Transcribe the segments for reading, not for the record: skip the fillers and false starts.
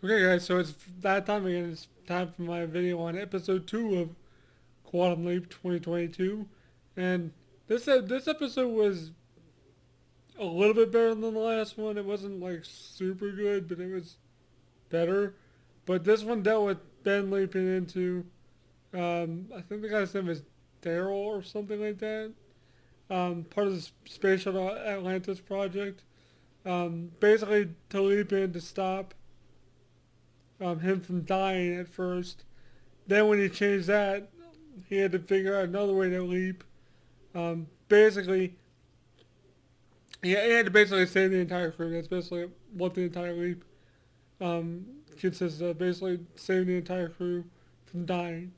Okay, guys, so it's that time again. It's time for my video on episode 2 of Quantum Leap 2022. And this episode was a little bit better than the last one. It wasn't like super good, but it was better. But this one dealt with Ben leaping into, I think the guy's name is Daryl or something like that. Part of the Space Shuttle Atlantis project. Basically, to leap in to stop him from dying at first. Then when he changed that, he had to figure out another way to leap. Basically, he had to basically save the entire crew. That's basically what the entire leap consists of. Basically, saving the entire crew from dying.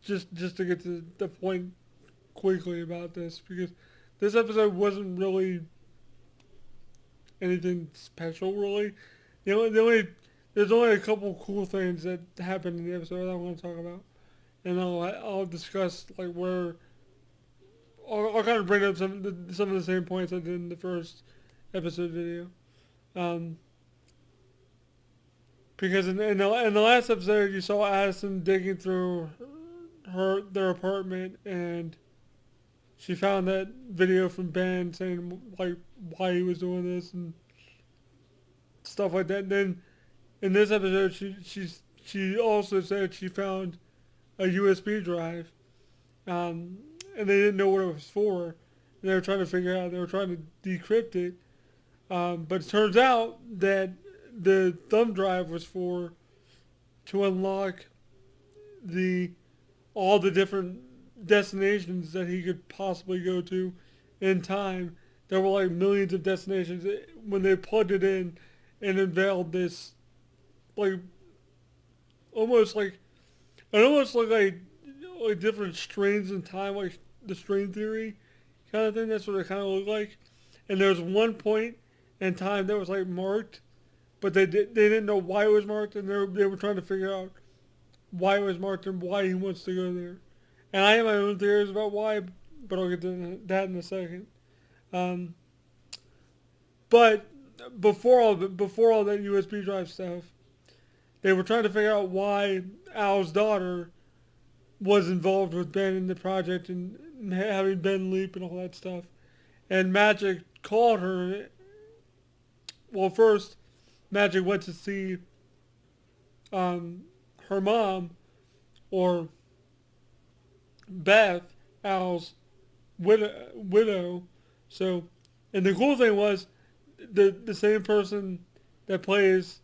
Just to get to the point quickly about this, because this episode wasn't really anything special, really. There's only a couple cool things that happened in the episode that I want to talk about, and I'll discuss like where I'll kind of bring up some of the same points I did in the first episode video. Um, because in the last episode, you saw Addison digging through their apartment, and she found that video from Ben saying like why he was doing this and stuff like that. And then in this episode, she also said she found a USB drive, um, and they didn't know what it was for. And they were trying to figure out. They were trying to decrypt it, but it turns out that the thumb drive was for to unlock the all the different destinations that he could possibly go to in time. There were like millions of destinations when they plugged it in and unveiled this like almost like it almost looked like different strains in time, like the strain theory kind of thing. That's what it kind of looked like. And there was one point in time that was like marked, but they didn't know why it was marked, and they were trying to figure out why it was marked and why he wants to go there. And I have my own theories about why, but I'll get to that in a second. Um, but before all that USB drive stuff, they were trying to figure out why Al's daughter was involved with Ben in the project and having Ben leap and all that stuff. And Magic called her. Well, first Magic went to see her mom, or Beth, Al's widow. So, and the cool thing was the same person that plays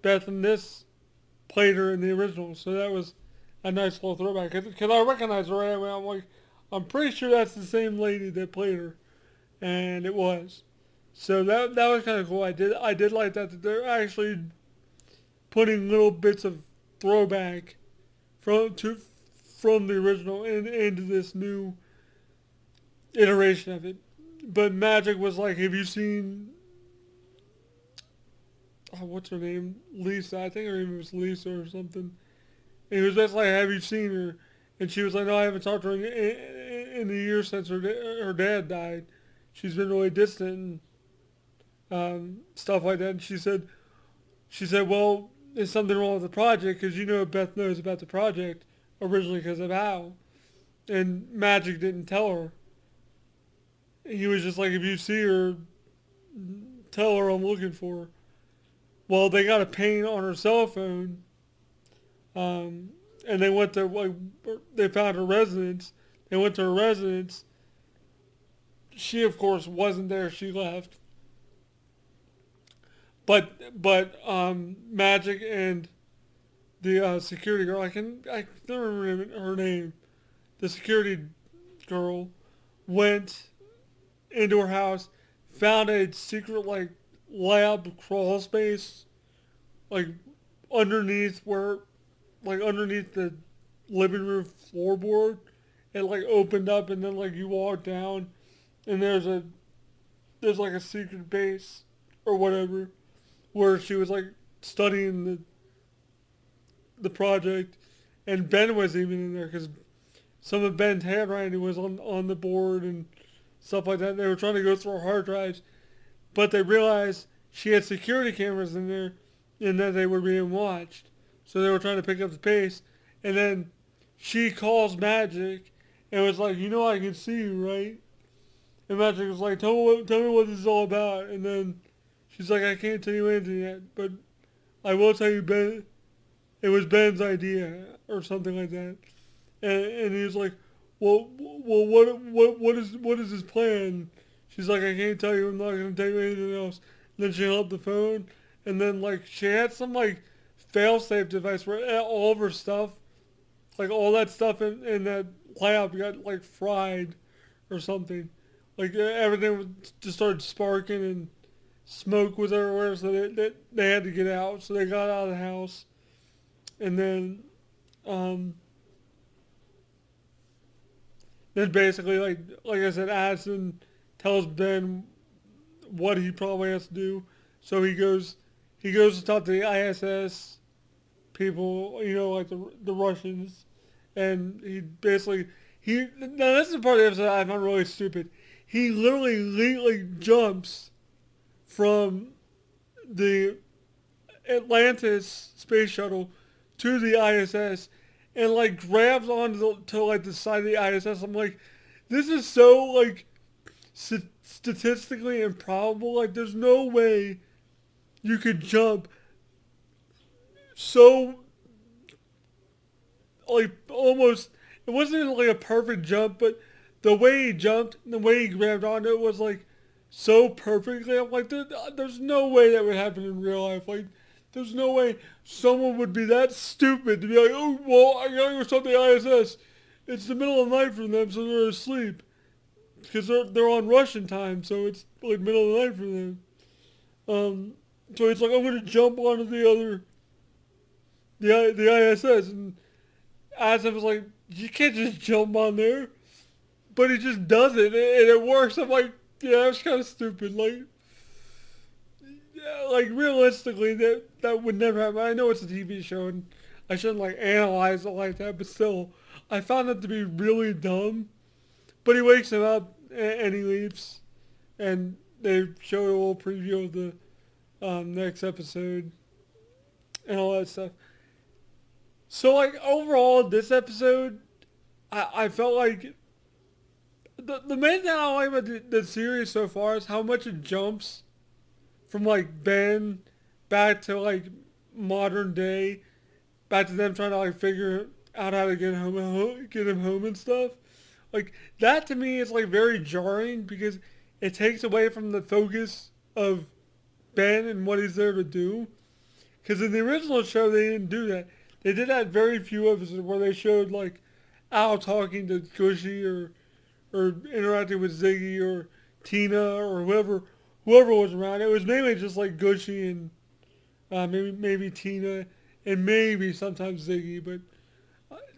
Beth in this played her in the original. So that was a nice little throwback. Because I recognized her right away. I'm like, I'm pretty sure that's the same lady that played her, and it was. So that was kind of cool. I did like that they're actually putting little bits of throwback from the original into this new iteration of it. But Magic was like, have you seen what's her name? Lisa. I think her name was Lisa or something. And he was just like, have you seen her? And she was like, no, I haven't talked to her in the years since her dad died. She's been really distant and stuff like that. And she said, well, there's something wrong with the project because you know Beth knows about the project originally because of Al. And Magic didn't tell her. He was just like, if you see her, tell her I'm looking for her. Well, they got a ping on her cell phone, and they went to like they found her residence. They went to her residence. She, of course, wasn't there. She left. But Magic and the security girl, I don't remember her name. The security girl went into her house, found a secret like lab crawl space, like underneath underneath the living room floorboard. It like opened up, and then like you walk down, and there's like a secret base or whatever where she was like studying the project, and Ben was even in there because some of Ben's handwriting was on the board and stuff like that. They were trying to go through her hard drives, but they realized she had security cameras in there, and that they were being watched. So they were trying to pick up the pace. And then she calls Magic and was like, I can see you, right? And Magic was like, tell me what this is all about. And then she's like, I can't tell you anything yet, but I will tell you, Ben, it was Ben's idea or something like that. And he was like, what is his plan? She's like, I can't tell you. I'm not gonna tell you anything else. And then she hung up the phone, and then like she had some like fail-safe device where all of her stuff, like all that stuff in that lab got like fried or something. Like everything just started sparking and smoke was everywhere, so they had to get out. So they got out of the house, and um, then basically like I said, Addison tells Ben what he probably has to do. So he goes to talk to the ISS people, like the Russians, and he basically now this is the part of the episode I found really stupid. He literally jumps from the Atlantis space shuttle to the ISS and like grabs onto the side of the ISS. I'm like, this is so like statistically improbable. Like, there's no way you could jump so like almost. It wasn't like a perfect jump, but the way he jumped, the way he grabbed onto it was like so perfectly. I'm like, there's no way that would happen in real life. Like, there's no way someone would be that stupid to be like, oh, well, I gotta go stop the ISS. It's the middle of the night for them, so they're asleep. Because they're on Russian time, so it's like middle of the night for them. So it's like, I'm gonna jump onto the ISS, and Asim was like, you can't just jump on there. But he just does it, and it works. I'm like, yeah, it's kind of stupid. Like, yeah, like realistically, that would never happen. I know it's a TV show, and I shouldn't like analyze it like that, but still, I found it to be really dumb. But he wakes him up, and he leaves, and they show a little preview of the next episode and all that stuff. So like overall, this episode, I felt like the main thing I like about the series so far is how much it jumps from like Ben back to like modern day, back to them trying to like figure out how to get him home and stuff. Like that to me is like very jarring because it takes away from the focus of Ben and what he's there to do. Because in the original show they didn't do that. They did that very few episodes where they showed like Al talking to Gushy or interacting with Ziggy or Tina or whoever was around. It was mainly just like Gushy and maybe Tina and maybe sometimes Ziggy, but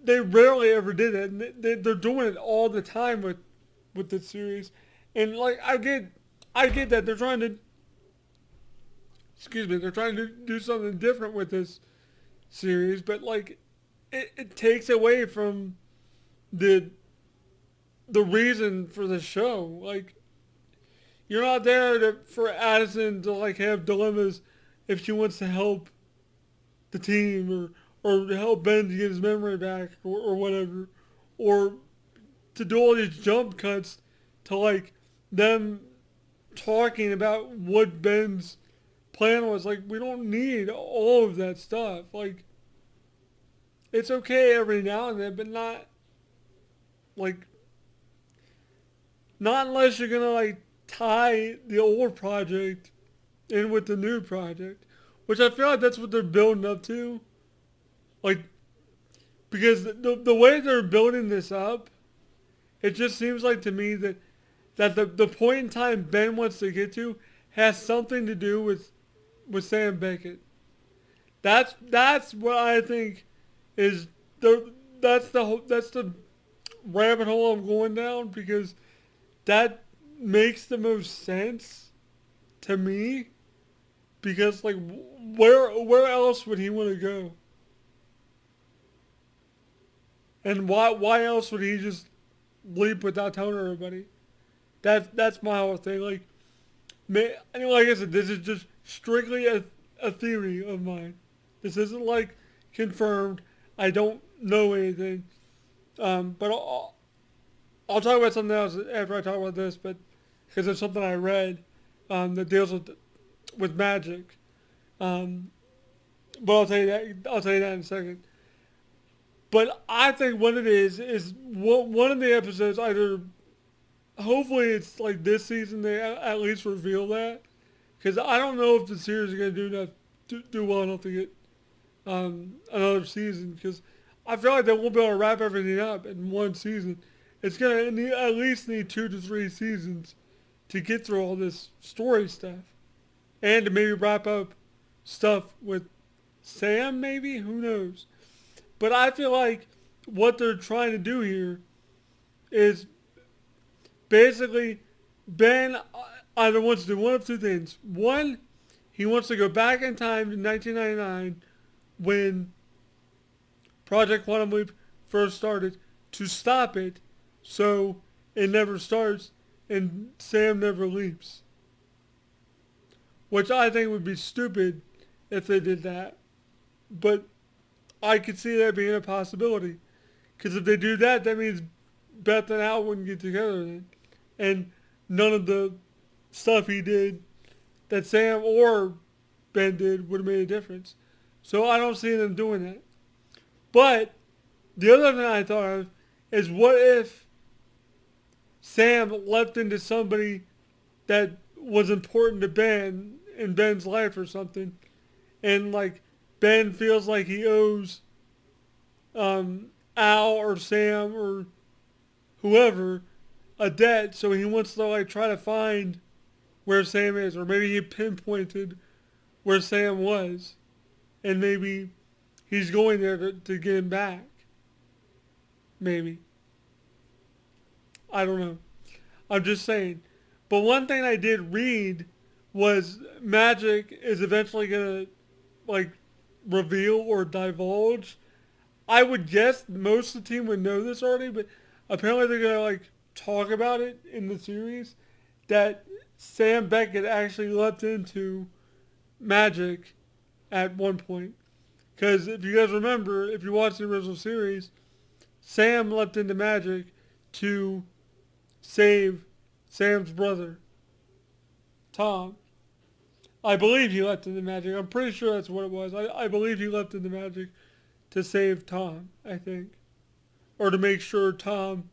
they rarely ever did it. And they're doing it all the time with the series, and like I get that they're trying to they're trying to do something different with this series, but like it takes away from the reason for the show. Like, you're not there for Addison to like have dilemmas if she wants to help the team or to help Ben to get his memory back or whatever, or to do all these jump cuts to like them talking about what Ben's plan was. Like, we don't need all of that stuff. Like, it's okay every now and then, but like not unless you're gonna like tie the old project in with the new project, which I feel like that's what they're building up to. Like, because the way they're building this up, it just seems like to me that the point in time Ben wants to get to has something to do with Sam Beckett. That's what I think is that's the rabbit hole I'm going down, because that makes the most sense to me, because like where else would he want to go, and why else would he just leap without telling everybody? That's my whole thing. Like, like I said, this is just strictly a a theory of mine. This isn't like confirmed. I don't know anything. But I'll talk about something else after I talk about this. But because it's something I read that deals with magic. Um, but I'll tell you that. I'll tell you that in a second. But I think what it is one of the episodes either. Hopefully, it's like this season they at least reveal that, because I don't know if the series is gonna do well enough to get another season. Because I feel like they won't be able to wrap everything up in one season. It's gonna at least need 2 to 3 seasons to get through all this story stuff, and to maybe wrap up stuff with Sam. Maybe, who knows? But I feel like what they're trying to do here is basically Ben either wants to do one of two things. One, he wants to go back in time to 1999 when Project Quantum Leap first started to stop it so it never starts and Sam never leaps. Which I think would be stupid if they did that. But I could see that being a possibility. Because if they do that, that means Beth and Al wouldn't get together then. And none of the stuff he did that Sam or Ben did would have made a difference. So I don't see them doing that. But the other thing I thought of is, what if Sam leapt into somebody that was important to Ben in Ben's life or something, and like Ben feels like he owes Al or Sam or whoever a debt, so he wants to like try to find where Sam is, or maybe he pinpointed where Sam was, and maybe he's going there to get him back. Maybe. I don't know. I'm just saying. But one thing I did read was Magic is eventually gonna like reveal or divulge. I would guess most of the team would know this already, but apparently they're gonna like talk about it in the series that Sam Beckett actually leapt into Magic at one point. Because if you guys remember, if you watch the original series, Sam leapt into Magic to save Sam's brother, Tom. I believe he leapt into Magic. I'm pretty sure that's what it was. I believe he leapt into Magic to save Tom, I think. Or to make sure Tom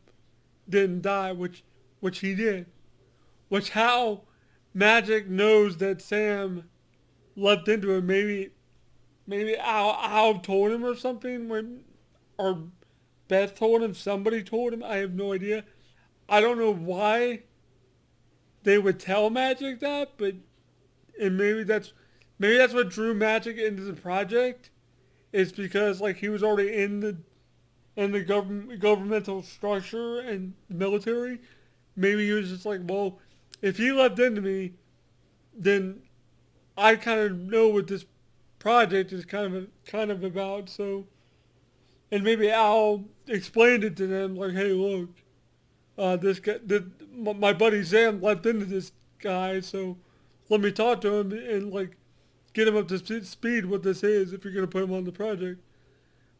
didn't die, which he did. Which how Magic knows that Sam leapt into it. Maybe Al told him or something, or Beth told him, somebody told him, I have no idea. I don't know why they would tell Magic that, but and maybe that's what drew Magic into the project. Is because like he was already in the governmental structure and military. Maybe he was just like, well, if he leapt into me, then I kind of know what this project is kind of about. So, and maybe Al explained it to them, like, hey, look, this guy, my buddy Sam leapt into this guy, so let me talk to him and like get him up to speed what this is if you're gonna put him on the project.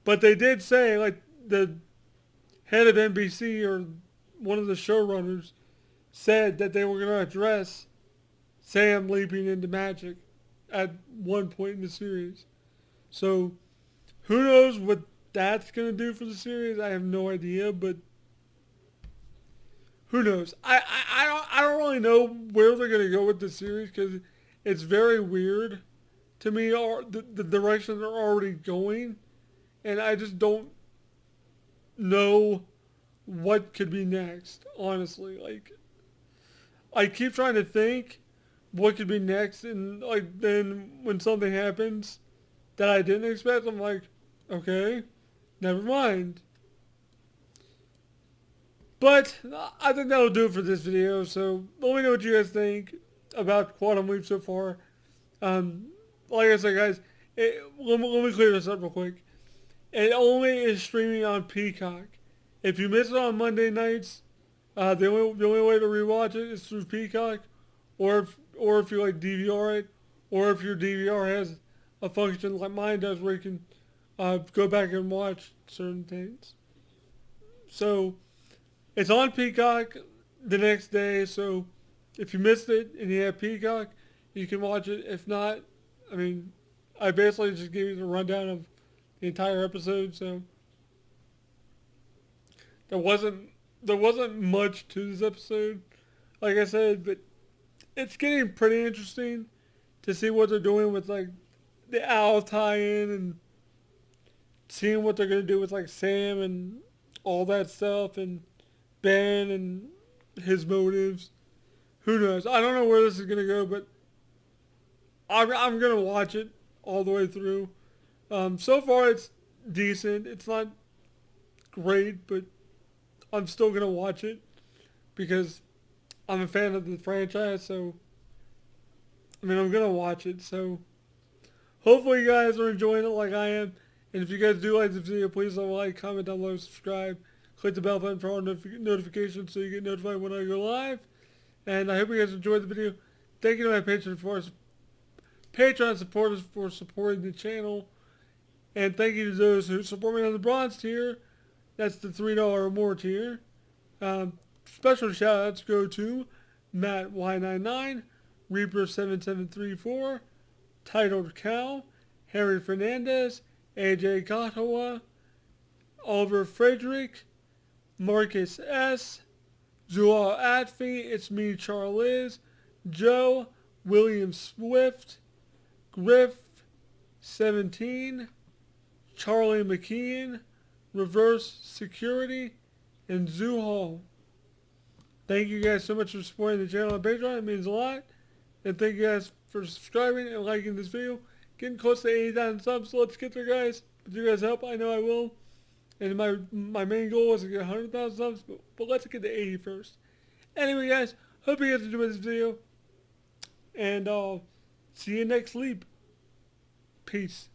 But they did say, like, the head of NBC or one of the showrunners said that they were going to address Sam leaping into Magic at one point in the series. So who knows what that's going to do for the series? I have no idea, but who knows? I don't really know where they're going to go with the series, because it's very weird to me, or the direction they're already going. And I just don't know what could be next, honestly. Like, I keep trying to think what could be next, and like then when something happens that I didn't expect, I'm like, okay, never mind. But I think that'll do it for this video. So let me know what you guys think about Quantum Leap so far. Like I said, guys, let me clear this up real quick. It only is streaming on Peacock. If you miss it on Monday nights, the only way to rewatch it is through Peacock, or if you like DVR it, or if your DVR has a function like mine does where you can go back and watch certain things. So it's on Peacock the next day. So if you missed it and you have Peacock, you can watch it. If not, I mean, I basically just gave you the rundown of the entire episode. So there wasn't much to this episode, like I said, but it's getting pretty interesting to see what they're doing with like the owl tie-in and seeing what they're gonna do with like Sam and all that stuff and Ben and his motives. Who knows? I don't know where this is gonna go, but I'm gonna watch it all the way through. So far it's decent. It's not great, but I'm still gonna watch it because I'm a fan of the franchise. So I mean, I'm gonna watch it. So hopefully you guys are enjoying it like I am. And if you guys do like this video, please like, comment down below, subscribe, click the bell button for all notifications so you get notified when I go live. And I hope you guys enjoyed the video. Thank you to my Patreon supporters for supporting the channel. And thank you to those who support me on the bronze tier. That's the $3 or more tier. Special shout outs go to Matt Y99, Reaper7734, Titled Cow, Harry Fernandez, AJ Gatawa, Oliver Frederick, Marcus S., Zual Atfi, It's Me Charliz, Joe, William Swift, Griff 17, Charlie McKeon, Reverse Security, and Zoo Hall. Thank you guys so much for supporting the channel on Patreon. It means a lot. And thank you guys for subscribing and liking this video. Getting close to 80,000 subs, so let's get there, guys. With your guys' help, I know I will. And my main goal is to get 100,000 subs, but let's get to 80 first. Anyway, guys, hope you guys enjoyed this video. And I'll see you next sleep. Peace.